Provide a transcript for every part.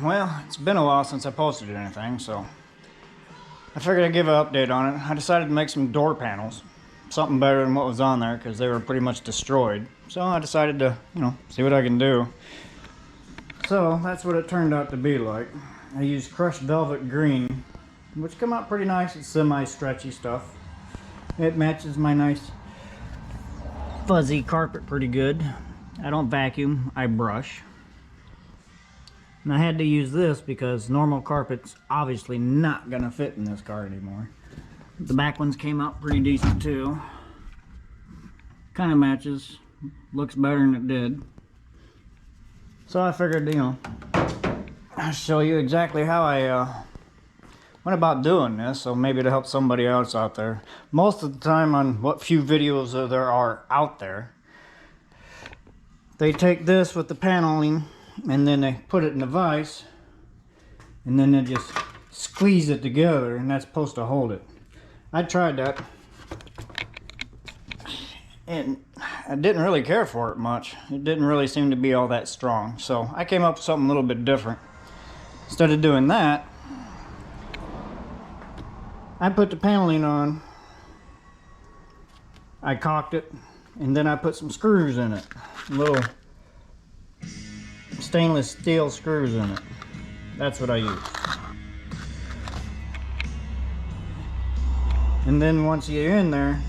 Well, it's been a while since I posted anything, so I figured I'd give an update on it. I decided to make some door panels. Something better than what was on there because they were pretty much destroyed. So I decided to, see what I can do. So that's what it turned out to be like. I used crushed velvet green, which come out pretty nice. It's semi-stretchy stuff. It matches my nice fuzzy carpet pretty good. I don't vacuum, I brush. And I had to use this because normal carpet's obviously not gonna fit in this car anymore. The back ones came out pretty decent too. Kind of matches, looks better than it did. So I figured, I'll show you exactly how I went about doing this, so maybe to help somebody else out there. Most of the time on what few videos there are out there, they take this with the paneling and then they put it in a vise and then they just squeeze it together, and that's supposed to hold it. I tried that and I didn't really care for it much. It didn't really seem to be all that strong, so I came up with something a little bit different. Instead of doing that, I put the paneling on, I caulked it, and then I put some screws in it. Little stainless steel screws in it. That's what I use. And then once you're in there,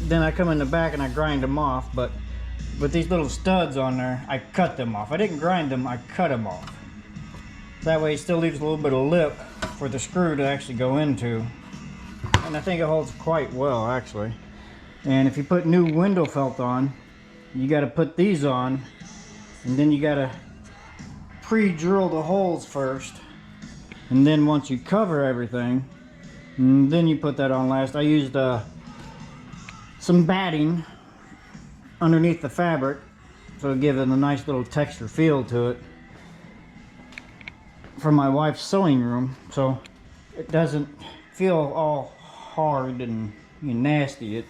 then I come in the back and I grind them off. But with these little studs on there, I cut them off. I didn't grind them, I cut them off. That way it still leaves a little bit of lip for the screw to actually go into. And I think it holds quite well, actually. And if you put new window felt on, you got to put these on, and then you got to pre-drill the holes first, and then once you cover everything, and then you put that on last. I used some batting underneath the fabric so to give it a nice little texture feel to it for my wife's sewing room, so it doesn't feel all hard and nasty. It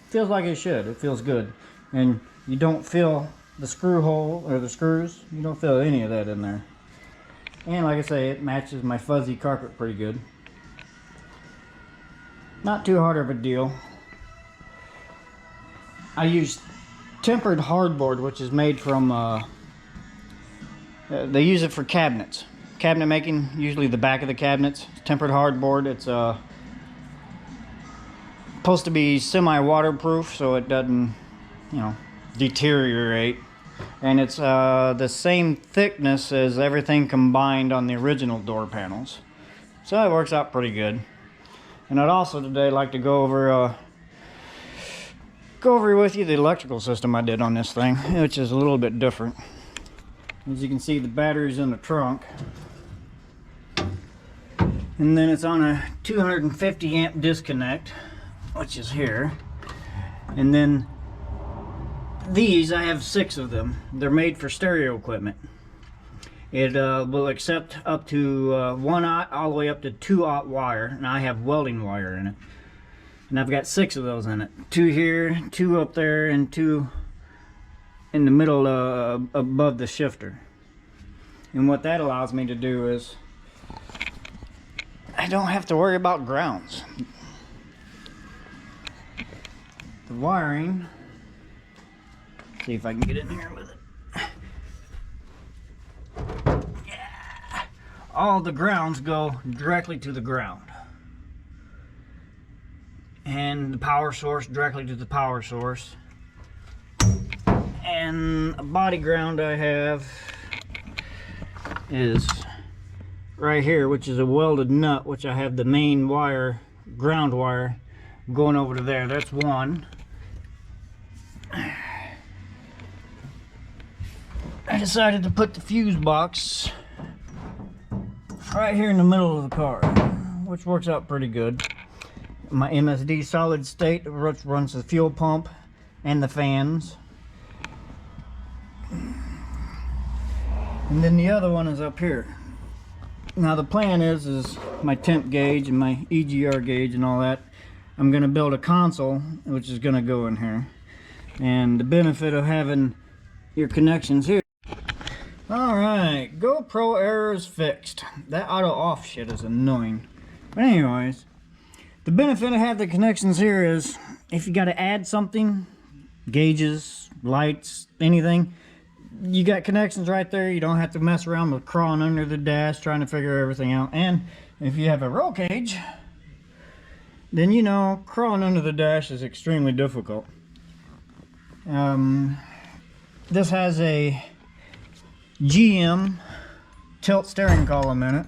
feels like it should. It feels good, and you don't feel the screw hole or the screws. You don't feel any of that in there. And like I say, it matches my fuzzy carpet pretty good. Not too hard of a deal. I used tempered hardboard, which is made from they use it for cabinets, cabinet making. Usually the back of the cabinets, tempered hardboard. It's supposed to be semi-waterproof, so it doesn't deteriorate, and it's the same thickness as everything combined on the original door panels, so it works out pretty good. And I'd also today like to go over with you the electrical system I did on this thing, which is a little bit different. As you can see, the battery's in the trunk, and then it's on a 250 amp disconnect, which is here. And then these, I have 6 of them. They're made for stereo equipment. It will accept up to 1/0 all the way up to 2/0 wire, and I have welding wire in it. And I've got 6 of those in it. 2 here, 2 up there, and 2 in the middle above the shifter. And what that allows me to do is I don't have to worry about grounds. The wiring, see if I can get in here with it. Yeah. All the grounds go directly to the ground, and the power source directly to the power source. And a body ground I have is right here, which is a welded nut, which I have the main wire, ground wire, going over to there. That's one. I decided to put the fuse box right here in the middle of the car, which works out pretty good. My MSD solid state, which runs the fuel pump and the fans. And then the other one is up here. Now the plan is my temp gauge and my EGR gauge and all that. I'm going to build a console which is going to go in here. And the benefit of having your connections here. Alright, GoPro Pro error is fixed. That auto off shit is annoying. But anyways, the benefit of having the connections here is if you got to add something, gauges, lights, anything, you got connections right there. You don't have to mess around with crawling under the dash trying to figure everything out. And if you have a roll cage, then you know crawling under the dash is extremely difficult. This has a GM tilt steering column in it,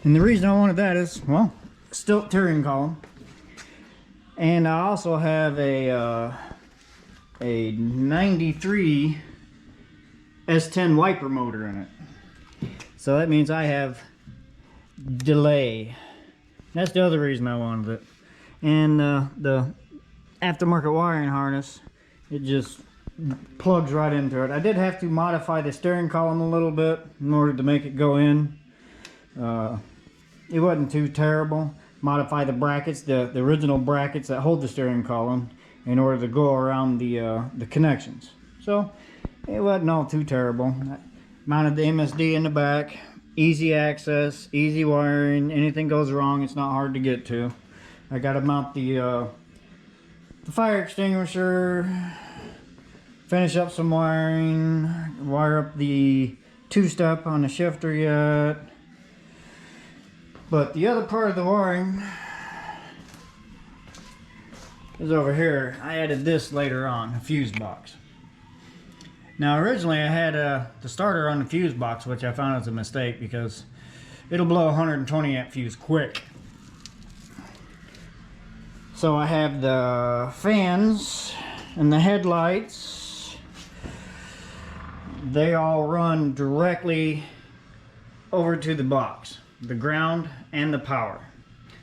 and the reason I wanted that is, well, stilt steering column, and I also have a 93 S10 wiper motor in it, so that means I have delay. That's the other reason I wanted it. And the aftermarket wiring harness, it just plugs right into it. I did have to modify the steering column a little bit in order to make it go in. It wasn't too terrible. Modify the brackets, the original brackets that hold the steering column, in order to go around the connections. So it wasn't all too terrible. I mounted the MSD in the back. Easy access, easy wiring. Anything goes wrong, it's not hard to get to. I got to mount the fire extinguisher, finish up some wiring, wire up the two-step on the shifter yet. But the other part of the wiring is over here. I added this later on, a fuse box. Now originally I had the starter on the fuse box, which I found was a mistake because it'll blow 120 amp fuse quick. So I have the fans and the headlights. They all run directly over to the box, the ground and the power.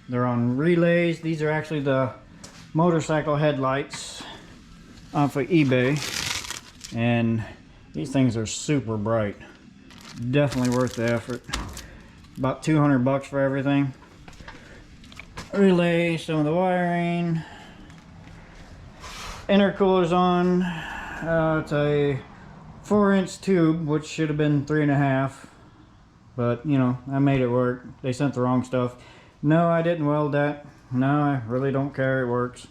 They're on relays. These are actually the motorcycle headlights off of eBay. And these things are super bright. Definitely worth the effort. About 200 bucks for everything. Relay, some of the wiring. Intercooler's on. It's a 4-inch tube, which should have been 3.5. But, you know, I made it work. They sent the wrong stuff. No, I didn't weld that. No, I really don't care. It works.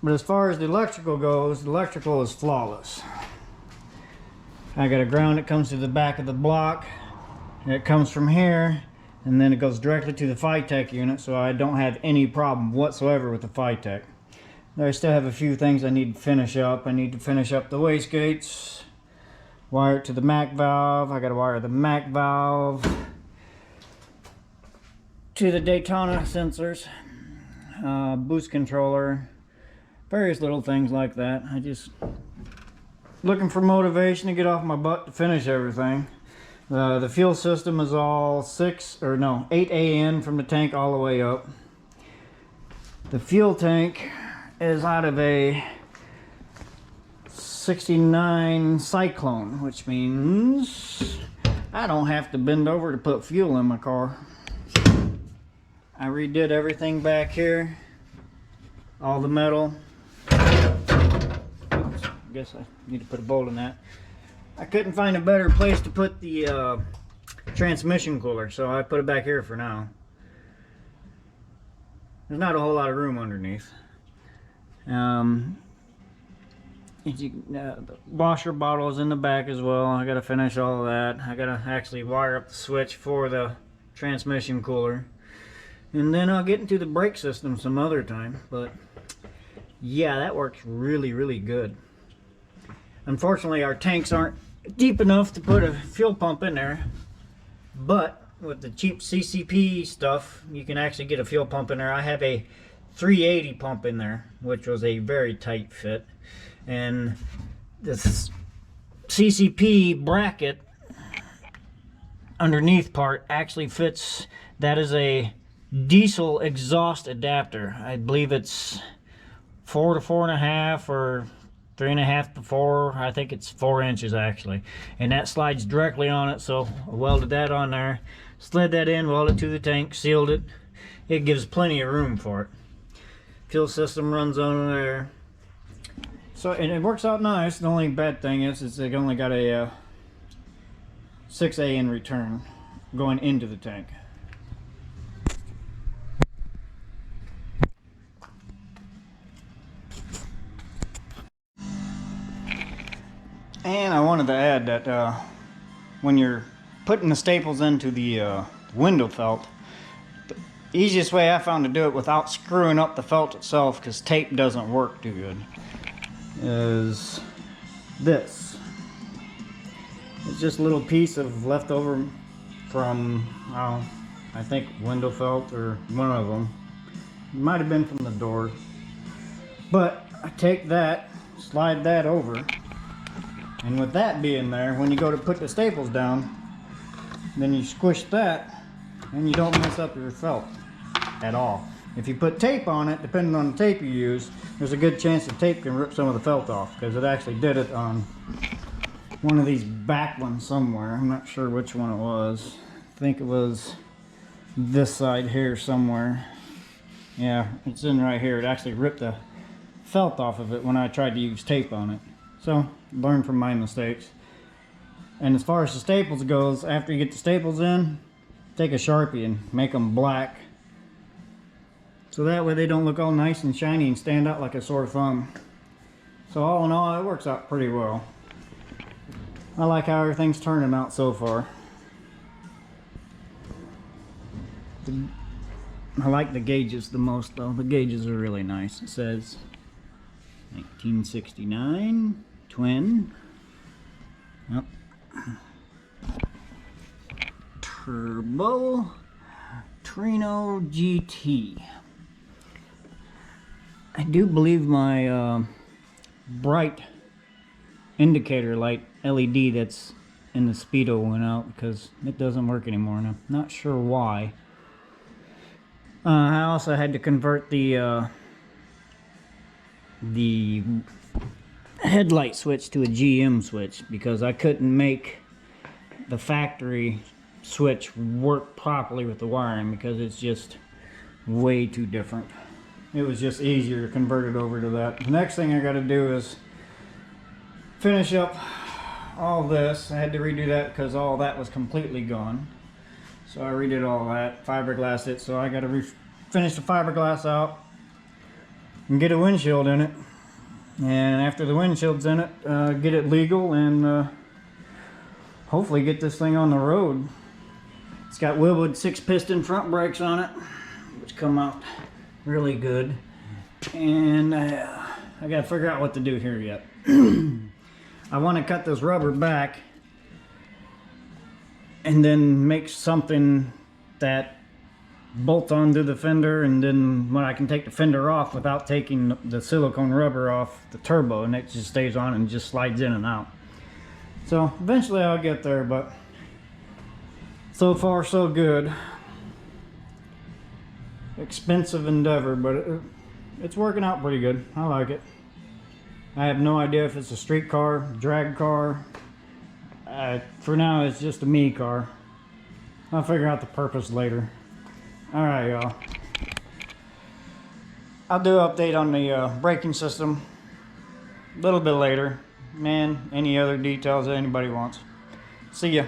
But as far as the electrical goes, the electrical is flawless. I got a ground that comes to the back of the block. It comes from here, and then it goes directly to the Phytech unit, so I don't have any problem whatsoever with the Phytech. I still have a few things I need to finish up. I need to finish up the wastegates, wire it to the MAC valve. I got to wire the MAC valve to the Daytona sensors, boost controller, various little things like that. I just looking for motivation to get off my butt to finish everything. The fuel system is all 8 AN from the tank all the way up. The fuel tank is out of a 69 Cyclone, which means I don't have to bend over to put fuel in my car. I redid everything back here, all the metal. Oops, I guess I need to put a bolt in that. I couldn't find a better place to put the transmission cooler, so I put it back here for now. There's not a whole lot of room underneath. The washer bottle is in the back as well. I gotta finish all of that. I gotta actually wire up the switch for the transmission cooler. And then I'll get into the brake system some other time. But yeah, that works really, really good. Unfortunately, our tanks aren't deep enough to put a fuel pump in there. But with the cheap CCP stuff, you can actually get a fuel pump in there. I have a 380 pump in there, which was a very tight fit. And this CCP bracket underneath part actually fits. That is a diesel exhaust adapter. I believe it's 4 to 4.5 or 3.5 to 4. I think it's 4 inches actually, and that slides directly on it. So I welded that on there, slid that in, welded it to the tank, sealed it. It gives plenty of room for it. Fuel system runs on there. So, and it works out nice. The only bad thing is they only got a 6A in return going into the tank. And I wanted to add that when you're putting the staples into the window felt, the easiest way I found to do it without screwing up the felt itself, because tape doesn't work too good, is this. It's just a little piece of leftover from, I think window felt or one of them. It might have been from the door. But I take that, slide that over, and with that being there, when you go to put the staples down, then you squish that and you don't mess up your felt at all. If you put tape on it, depending on the tape you use, there's a good chance the tape can rip some of the felt off, because it actually did it on one of these back ones somewhere. I'm not sure which one it was. I think it was this side here somewhere. Yeah, it's in right here. It actually ripped the felt off of it when I tried to use tape on it. So, learn from my mistakes. And as far as the staples goes, after you get the staples in, take a Sharpie and make them black. So that way they don't look all nice and shiny and stand out like a sore thumb. So all in all, it works out pretty well. I like how everything's turning out so far. I like the gauges the most though. The gauges are really nice. It says 1969 twin. Yep. Turbo Torino GT. I do believe my bright indicator light LED that's in the speedo went out, because it doesn't work anymore, and I'm not sure why. I also had to convert the headlight switch to a GM switch, because I couldn't make the factory switch work properly with the wiring, because it's just way too different. It was just easier to convert it over to that. The next thing I got to do is finish up all this. I had to redo that because all that was completely gone. So I redid all that, fiberglassed it. So I got to finish the fiberglass out and get a windshield in it. And after the windshield's in it, get it legal and hopefully get this thing on the road. It's got Wilwood 6-piston front brakes on it, which come out really good. And I got to figure out what to do here yet. I want to cut this rubber back and then make something that bolts onto the fender, and then when I can take the fender off without taking the silicone rubber off the turbo, and it just stays on and just slides in and out. So eventually I'll get there, but so far so good. Expensive endeavor, but it's working out pretty good. I like it. I have no idea if it's a street car, drag car. For now it's just a me car. I'll figure out the purpose later. Alright, y'all. I'll do an update on the braking system a little bit later. Man, any other details that anybody wants. See ya.